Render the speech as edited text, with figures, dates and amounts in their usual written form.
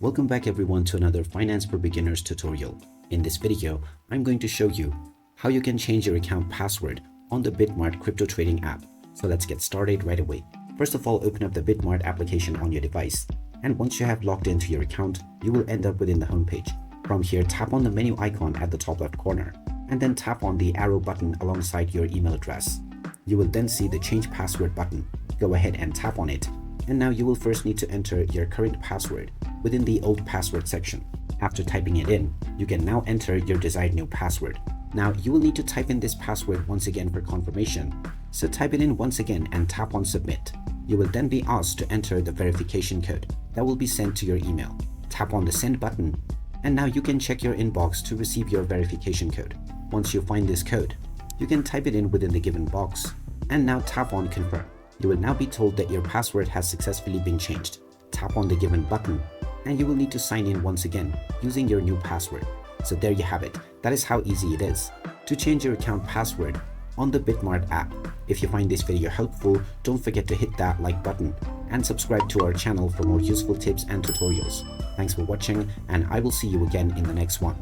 Welcome back everyone to another Finance for Beginners tutorial. In this video, I'm going to show you how you can change your account password on the BitMart Crypto Trading App. So let's get started right away. First of all, open up the BitMart application on your device. And once you have logged into your account, you will end up within the homepage. From here, tap on the menu icon at the top left corner, and then tap on the arrow button alongside your email address. You will then see the Change Password button. Go ahead and tap on it. And now you will first need to enter your current password within the old password section. After typing it in, you can now enter your desired new password. Now you will need to type in this password once again for confirmation. So type it in once again and tap on submit. You will then be asked to enter the verification code that will be sent to your email. Tap on the send button, and now you can check your inbox to receive your verification code. Once you find this code, you can type it in within the given box and now tap on confirm. You will now be told that your password has successfully been changed. Tap on the given button and you will need to sign in once again using your new password. So there you have it. That is how easy it is to change your account password on the BitMart app. If you find this video helpful, don't forget to hit that like button and subscribe to our channel for more useful tips and tutorials. Thanks for watching, and I will see you again in the next one.